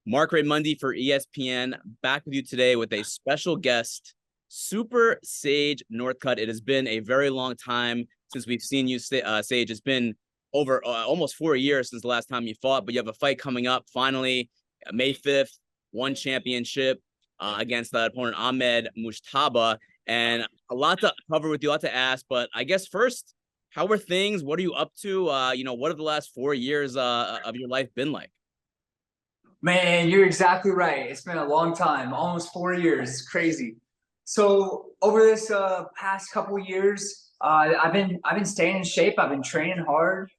Marc Raimondi for ESPN, back with you today with a special guest, Super Sage Northcutt. It has been a very long time since we've seen you, Sage. It's been over almost 4 years since the last time you fought, but you have a fight coming up finally, May 5th, one championship against the opponent Ahmed Mujtaba. And a lot to cover with you, a lot to ask, but I guess first, how are things? What are you up to? What have the last 4 years of your life been like? Man, you're exactly right. It's been a long time, almost 4 years. It's crazy. So over this past couple years, I've been staying in shape. I've been training hard.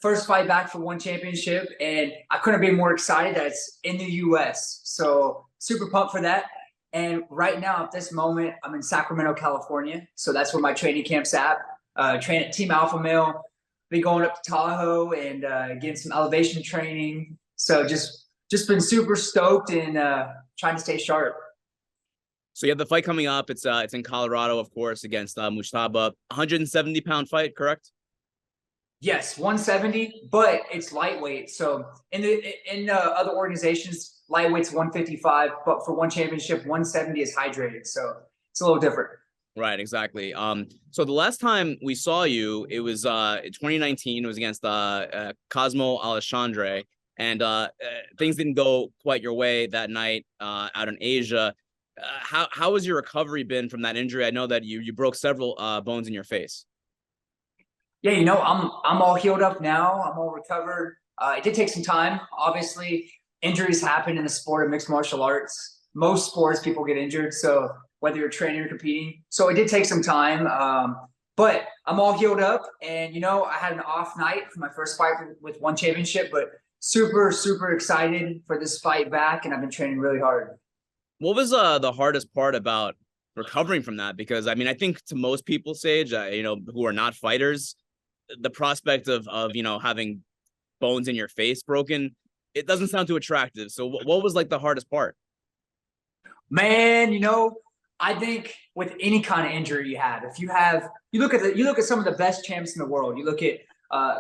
First fight back for one championship, and I couldn't be more excited that it's in the U.S. So super pumped for that. And right now, at this moment, I'm in Sacramento, California. So that's where my training camp's at. Train at Team Alpha Male. Be going up to Tahoe and getting some elevation training. So just been super stoked and trying to stay sharp. So you have the fight coming up. It's in Colorado, of course, against Mujtaba. 170-pound fight, correct? Yes, 170, but it's lightweight. So in other organizations, lightweight's 155, but for one championship, 170 is hydrated. So it's a little different. Right, exactly. So the last time we saw you, it was 2019. It was against Cosmo Alexandre. And things didn't go quite your way that night out in Asia. How has your recovery been from that injury? I know that you broke several bones in your face. Yeah, I'm all healed up now. I'm all recovered. It did take some time. Obviously, injuries happen in the sport of mixed martial arts. Most sports, people get injured. So whether you're training or competing, so it did take some time. But I'm all healed up, and I had an off night for my first fight with one championship, but super excited for this fight back, and I've been training really hard. What was the hardest part about recovering from that? Because I mean, I think to most people, Sage, who are not fighters, the prospect of having bones in your face broken, it doesn't sound too attractive. So what was like the hardest part? Man, I think with any kind of injury you have, if you look at some of the best champs in the world. You look at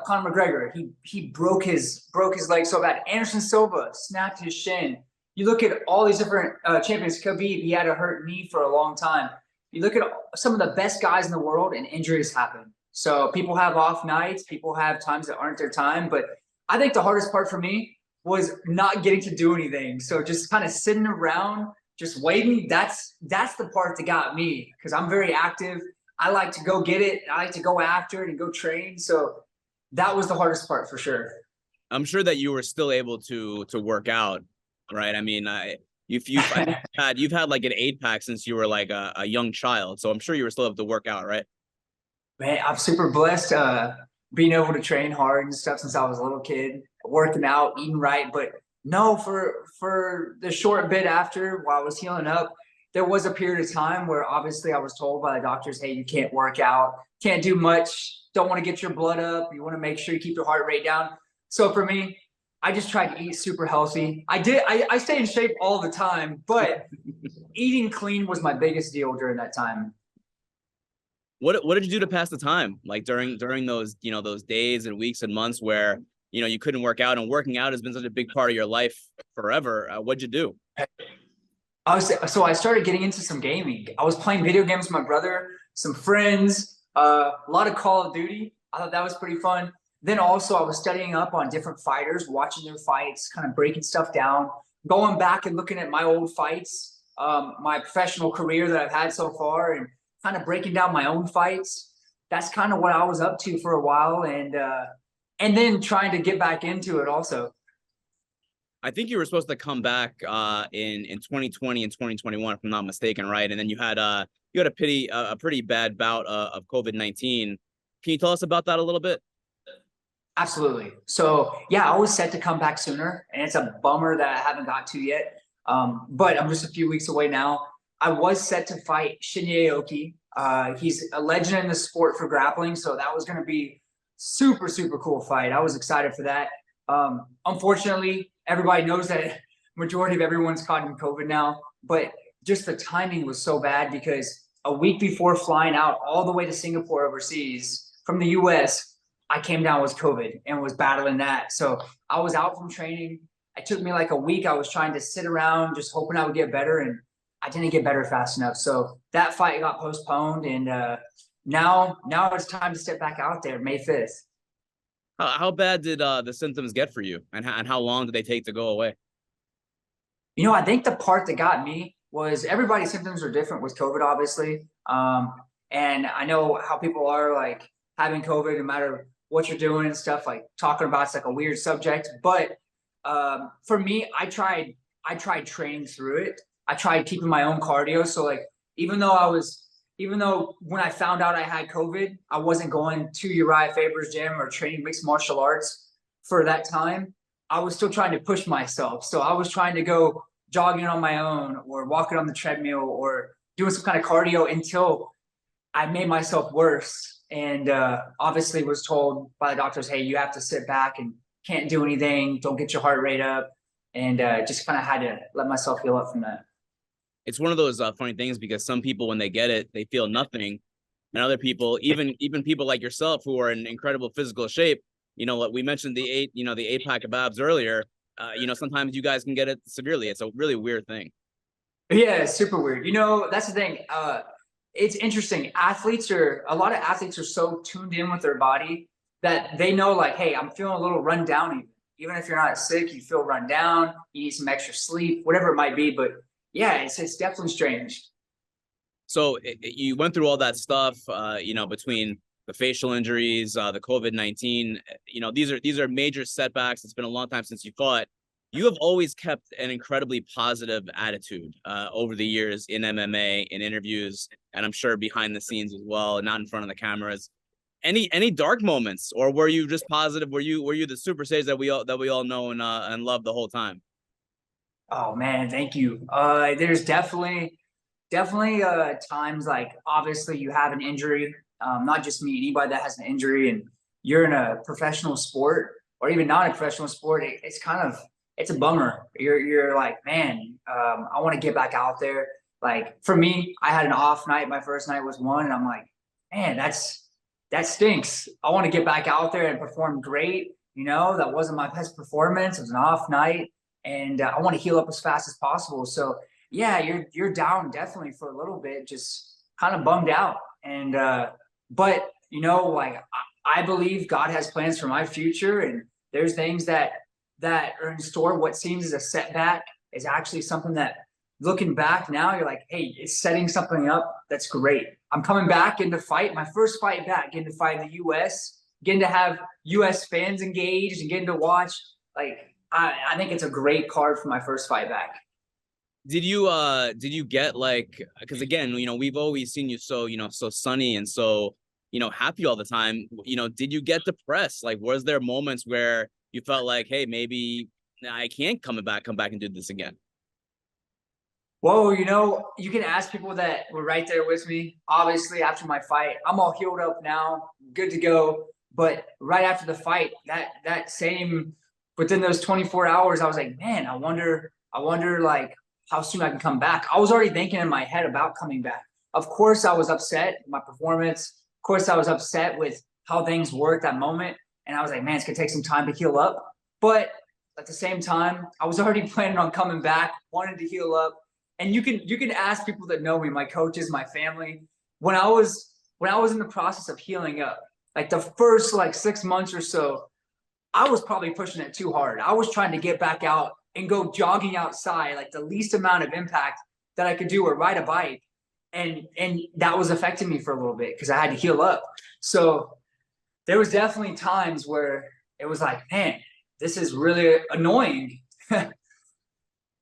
Conor McGregor, he broke his leg so bad. Anderson Silva snapped his shin. You look at all these different champions. Khabib, he had a hurt knee for a long time. You look at some of the best guys in the world, and injuries happen. So people have off nights. People have times that aren't their time. But I think the hardest part for me was not getting to do anything. So just kind of sitting around, just waiting. That's the part that got me, because I'm very active. I like to go get it. I like to go after it and go train. So that was the hardest part for sure. I'm sure that you were still able to work out, right? I mean, you've had like an 8-pack since you were like a young child, so I'm sure you were still able to work out, right? Man, I'm super blessed being able to train hard and stuff since I was a little kid, working out, eating right. But no, for the short bit after, while I was healing up, there was a period of time where obviously I was told by the doctors, hey, you can't work out, can't do much, don't want to get your blood up, you want to make sure you keep your heart rate down. So for me, I just tried to eat super healthy. I stay in shape all the time, but eating clean was my biggest deal during that time. What did you do to pass the time? Like during those, those days and weeks and months where, you couldn't work out, and working out has been such a big part of your life forever. What'd you do? I started getting into some gaming. I was playing video games with my brother, some friends, a lot of Call of Duty. I thought that was pretty fun. Then also I was studying up on different fighters, watching their fights, kind of breaking stuff down, going back and looking at my old fights, my professional career that I've had so far, and kind of breaking down my own fights. That's kind of what I was up to for a while, and then trying to get back into it also. I think you were supposed to come back in 2020 and 2021, if I'm not mistaken, right? And then you had a pretty bad bout of COVID-19. Can you tell us about that a little bit? Absolutely. So yeah, I was set to come back sooner, and it's a bummer that I haven't got to yet. But I'm just a few weeks away now. I was set to fight Shinya Aoki. He's a legend in the sport for grappling, so that was going to be super cool fight. I was excited for that. Unfortunately, everybody knows that majority of everyone's caught in COVID now, but just the timing was so bad, because a week before flying out all the way to Singapore overseas from the US, I came down with COVID and was battling that. So I was out from training, it took me like a week. I was trying to sit around just hoping I would get better, and I didn't get better fast enough. So that fight got postponed, and now it's time to step back out there May 5th. How bad did the symptoms get for you, and how long did they take to go away? You know, I think the part that got me was everybody's symptoms are different with COVID, obviously. And I know how people are like having COVID, no matter what you're doing and stuff, like talking about it's like a weird subject. But for me, I tried training through it. I tried keeping my own cardio. So like, even though when I found out I had COVID, I wasn't going to Uriah Faber's gym or training mixed martial arts for that time. I was still trying to push myself. So I was trying to go jogging on my own or walking on the treadmill or doing some kind of cardio until I made myself worse. And obviously was told by the doctors, hey, you have to sit back and can't do anything. Don't get your heart rate up. And just kind of had to let myself heal up from that. It's one of those funny things, because some people, when they get it, they feel nothing. And other people, even people like yourself who are in incredible physical shape, we mentioned the eight pack of abs earlier. Sometimes you guys can get it severely. It's a really weird thing. Yeah, it's super weird. That's the thing. It's interesting. A lot of athletes are so tuned in with their body that they know, like, hey, I'm feeling a little run down. Even if you're not sick, you feel run down. You need some extra sleep, whatever it might be. But yeah, it's definitely strange. So you went through all that stuff, between the facial injuries, the COVID-19. These are major setbacks. It's been a long time since you fought. You have always kept an incredibly positive attitude over the years in MMA, in interviews, and I'm sure behind the scenes as well, not in front of the cameras. Any dark moments, or were you just positive? Were you the Super Sage that we all know and love the whole time? Oh man, thank you. There's definitely times, like, obviously you have an injury, not just me, anybody that has an injury, and you're in a professional sport or even not a professional sport, it's a bummer. You're like, man, I want to get back out there. Like, for me, I had an off night. My first night was one, and I'm like, man, that stinks. I want to get back out there and perform great. That wasn't my best performance. It was an off night, and I want to heal up as fast as possible. So yeah, you're down definitely for a little bit, just kind of bummed out. And but like, I believe God has plans for my future, and there's things that are in store. What seems as a setback is actually something that, looking back now, you're like, hey, it's setting something up that's great. I'm coming back into fight, my first fight back, getting to fight in the US, getting to have US fans engaged and getting to watch. Like, I think it's a great card for my first fight back. Did you get, like, because again, we've always seen you so, so sunny and so, happy all the time. Did you get depressed? Like, was there moments where you felt like, hey, maybe I can't come back and do this again? Whoa, you can ask people that were right there with me. Obviously, after my fight, I'm all healed up now, good to go. But right after the fight, that same, within those 24 hours, I was like, man, I wonder like how soon I can come back. I was already thinking in my head about coming back. Of course, I was upset with my performance. Of course, I was upset with how things were at that moment. And I was like, man, it's gonna take some time to heal up. But at the same time, I was already planning on coming back, wanted to heal up. And you can ask people that know me, my coaches, my family. When I was in the process of healing up, like the first 6 months or so, I was probably pushing it too hard. I was trying to get back out and go jogging outside, like the least amount of impact that I could do, or ride a bike. And that was affecting me for a little bit because I had to heal up. So there was definitely times where it was like, man, this is really annoying.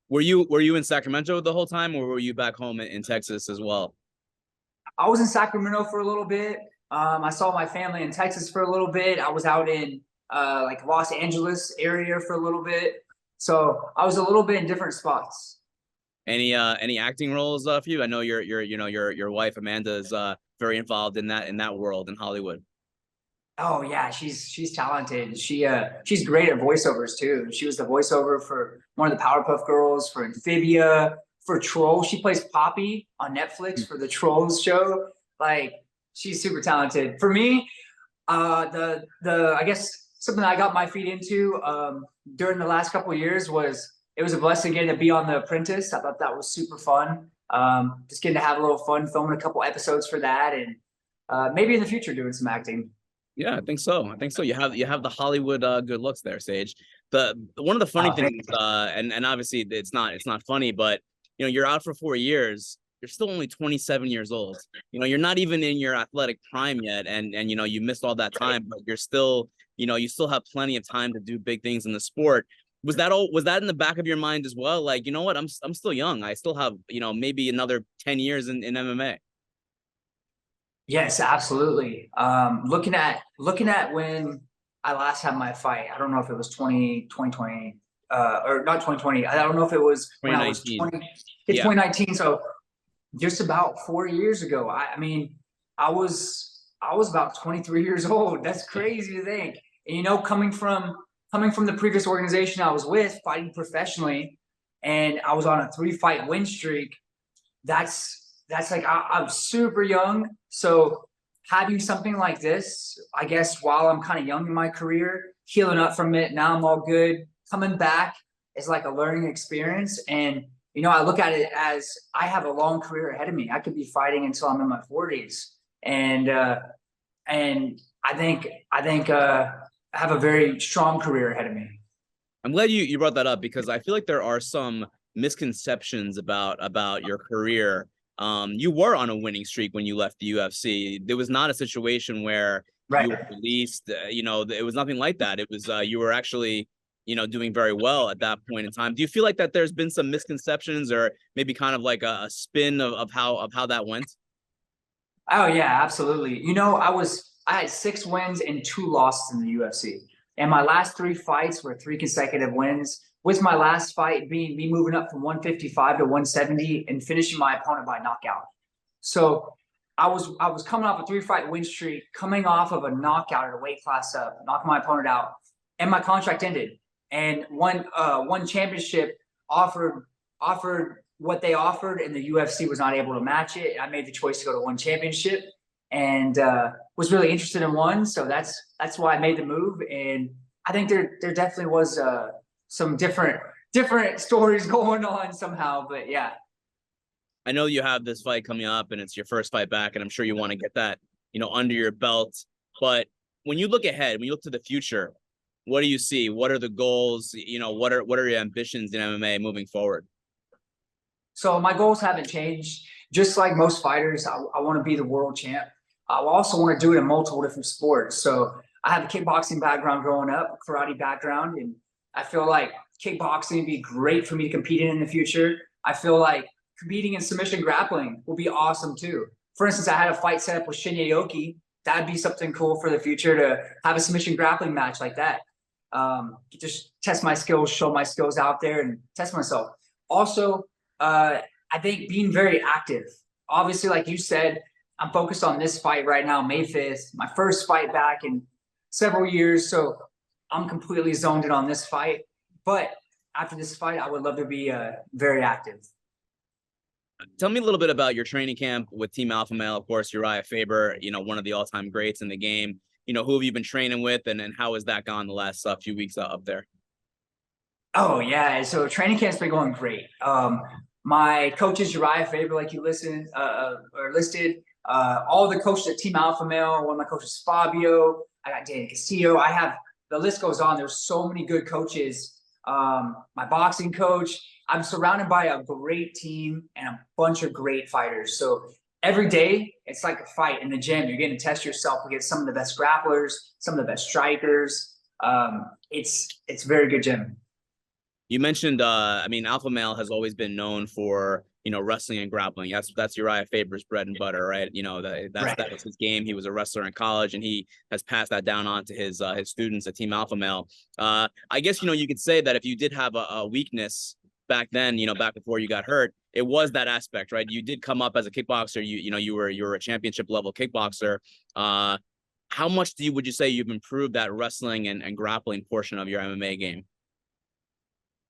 Were you in Sacramento the whole time, or were you back home in Texas as well? I was in Sacramento for a little bit. I saw my family in Texas for a little bit. I was out in Los Angeles area for a little bit. So I was a little bit in different spots. Any acting roles for you? I know your wife Amanda is very involved in that world in Hollywood. Oh yeah, she's talented. She's great at voiceovers too. She was the voiceover for one of the Powerpuff Girls, for Amphibia, for Trolls. She plays Poppy on Netflix for the Trolls show. Like, she's super talented. For me, I guess something I got my feet into during the last couple of years. It was a blessing getting to be on The Apprentice. I thought that was super fun. Just getting to have a little fun filming a couple episodes for that, and maybe in the future doing some acting. Yeah, I think so. I think so. You have the Hollywood good looks there, Sage. The one of the funny things, and obviously it's not funny, but you're out for 4 years. You're still only 27 years old. You're not even in your athletic prime yet, and you missed all that time, but you're still, you still have plenty of time to do big things in the sport. Was that in the back of your mind as well? Like, I'm still young. I still have, maybe another 10 years in MMA. Yes, absolutely. Looking at when I last had my fight, I don't know if it was 2020, or not 2020. I don't know if it was when I was 20. It's 2019. So just about 4 years ago. I mean, I was about 23 years old. That's crazy to think. And coming from the previous organization I was with, fighting professionally, and I was on a 3-fight win streak. That's like I'm super young. So having something like this, I guess, while I'm kind of young in my career, healing up from it, now I'm all good. Coming back is like a learning experience. And, I look at it as I have a long career ahead of me. I could be fighting until I'm in my 40s. And I think I have a very strong career ahead of me. I'm glad you brought that up, because I feel like there are some misconceptions about your career. You were on a winning streak when you left the UFC. There was not a situation where you were released. It was nothing like that. It was you were actually, doing very well at that point in time. Do you feel like that there's been some misconceptions, or maybe kind of like a spin of how that went? Oh yeah, absolutely. I had 6 wins and 2 losses in the UFC, and my last 3 fights were 3 consecutive wins, with my last fight being me moving up from 155 to 170 and finishing my opponent by knockout. So I was coming off a 3-fight win streak, coming off of a knockout at a weight class up, knocking my opponent out, and my contract ended. And one championship offered what they offered, and the UFC was not able to match it. I made the choice to go to one championship, and was really interested in one. So that's why I made the move. And I think there definitely was some different stories going on somehow, but yeah. I know you have this fight coming up, and it's your first fight back, and I'm sure you want to get that, under your belt. But when you look ahead, when you look to the future, what do you see? What are the goals? What are your ambitions in MMA moving forward? So my goals haven't changed. Just like most fighters, I want to be the world champ. I also want to do it in multiple different sports. So I have a kickboxing background growing up, a karate background, and I feel like kickboxing would be great for me to compete in the future. I feel like competing in submission grappling will be awesome too. For instance, I had a fight set up with Shinya Aoki. That'd be something cool for the future, to have a submission grappling match like that. Just test my skills, show my skills out there, and test myself. Also, I think being very active. Obviously, like you said, I'm focused on this fight right now, May 5th, my first fight back in several years. So I'm completely zoned in on this fight. But after this fight, I would love to be very active. Tell me a little bit about your training camp with Team Alpha Male. Of course, Uriah Faber, one of the all-time greats in the game. Who have you been training with, and how has that gone the last few weeks up there? Oh yeah, so training camp's been going great. My coaches, Uriah Faber, like you listed. All the coaches at Team Alpha Male. One of my coaches, Fabio. I got Danny Castillo. The list goes on. There's so many good coaches. My boxing coach. I'm surrounded by a great team and a bunch of great fighters. So every day, it's like a fight in the gym. You're getting to test yourself against some of the best grapplers, some of the best strikers. It's a very good gym. You mentioned, Alpha Male has always been known for, wrestling and grappling. That's Uriah Faber's bread and butter, right? That was his game. He was a wrestler in college, and he has passed that down on to his students at Team Alpha Male. I guess, you could say that if you did have a weakness back then, back before you got hurt, it was that aspect, right? You did come up as a kickboxer. You were a championship level kickboxer. How much would you say you've improved that wrestling and grappling portion of your MMA game?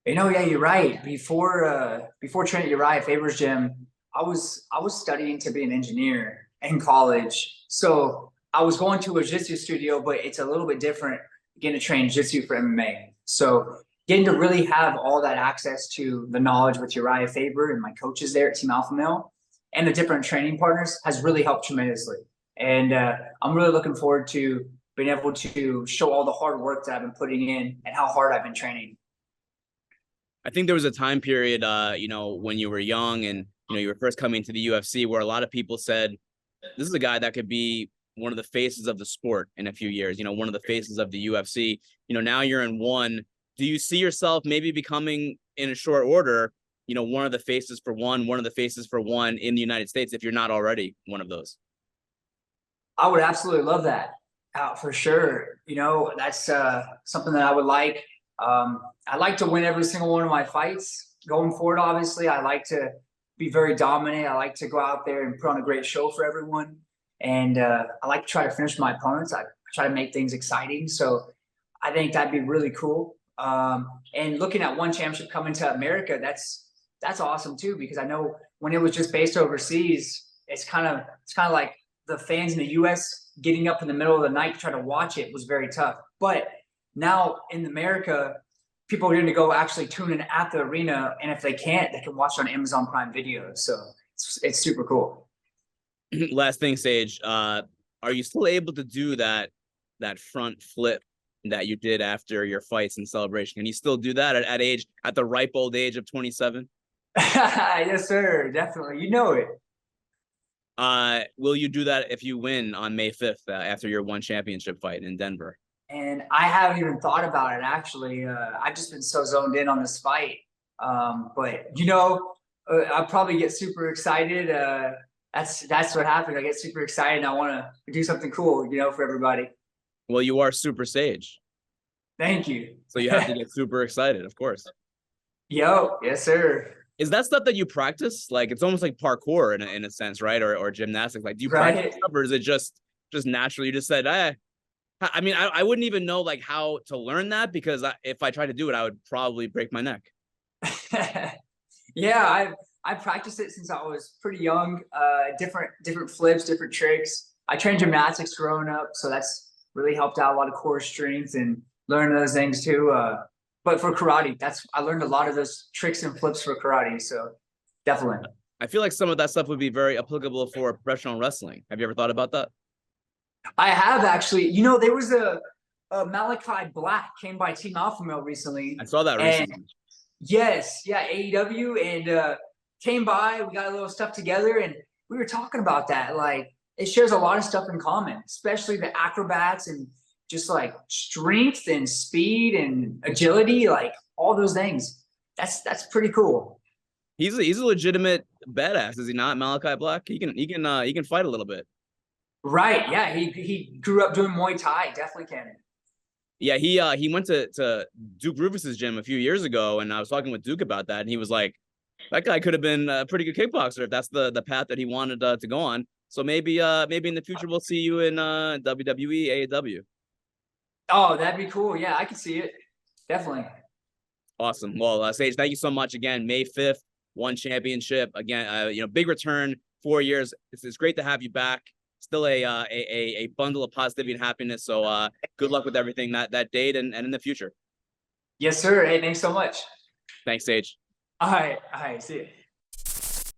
Yeah, you're right. Before training at Uriah Faber's gym, I was studying to be an engineer in college. So I was going to a jiu-jitsu studio, but it's a little bit different. getting to train jiu-jitsu for MMA. So getting to really have all that access to the knowledge with Uriah Faber and my coaches there at Team Alpha Male and the different training partners has really helped tremendously. And I'm really looking forward to being able to show all the hard work that I've been putting in and how hard I've been training. I think there was a time period, when you were young and, you were first coming to the UFC where a lot of people said, this is a guy that could be one of the faces of the sport in a few years, one of the faces of the UFC. Now you're in one. Do you see yourself maybe becoming, in a short order, one of the faces for one in the United States if you're not already one of those? I would absolutely love that, for sure. That's something that I would like. I like to win every single one of my fights going forward. Obviously, I like to be very dominant. I like to go out there and put on a great show for everyone. And I like to try to finish my opponents. I try to make things exciting. So I think that'd be really cool. And looking at one championship coming to America, that's awesome too, because I know when it was just based overseas, it's kind of like the fans in the US getting up in the middle of the night to try to watch it was very tough. But now in America, people are going to go actually tune in at the arena, and if they can't, they can watch it on Amazon Prime Video. So it's super cool. Last thing, Sage, are you still able to do that front flip that you did after your fights in Celebration? Can you still do that at the ripe old age of 27? Yes, sir. Definitely. You know it. Will you do that if you win on May 5th after your one championship fight in Denver? And I haven't even thought about it, actually. I've just been so zoned in on this fight. But I'll probably get super excited. That's what happened. I get super excited and I want to do something cool, for everybody. Well, you are Super Sage. Thank you. So you have to get super excited, of course. Yo, yes, sir. Is that stuff that you practice? Like, it's almost like parkour in a sense, right? Or gymnastics. Like, do you practice stuff, or is it just naturally? You just said, I mean, I wouldn't even know like how to learn that, because if I tried to do it, I would probably break my neck. Yeah, I practiced it since I was pretty young. Different flips, different tricks. I trained gymnastics growing up, so that's really helped out a lot of core strength and learning those things too. But for karate, I learned a lot of those tricks and flips for karate. So definitely. I feel like some of that stuff would be very applicable for professional wrestling. Have you ever thought about that? I have, actually. There was a Malachi Black came by Team Alpha Male recently. I saw that recently. Yes, yeah, AEW, and came by. We got a little stuff together, and we were talking about that. Like, it shares a lot of stuff in common, especially the acrobats and just like strength and speed and agility, like all those things. That's pretty cool. He's a legitimate badass, is he not, Malachi Black? He can fight a little bit. Right. Yeah. He grew up doing Muay Thai. Definitely can. Yeah, he went to Duke Rufus's gym a few years ago, and I was talking with Duke about that, and he was like, that guy could have been a pretty good kickboxer if that's the path that he wanted to go on. So maybe in the future we'll see you in WWE, AEW. Oh, that'd be cool. Yeah, I can see it. Definitely. Awesome. Well, Sage, thank you so much again. May 5th, one championship. Again, big return, 4 years. It's great to have you back. Still a bundle of positivity and happiness. So good luck with everything that date and in the future. Yes, sir. Hey, thanks so much. Thanks, Sage. All right. See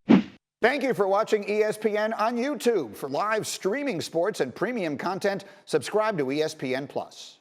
you. Thank you for watching ESPN on YouTube. For live streaming sports and premium content, subscribe to ESPN+.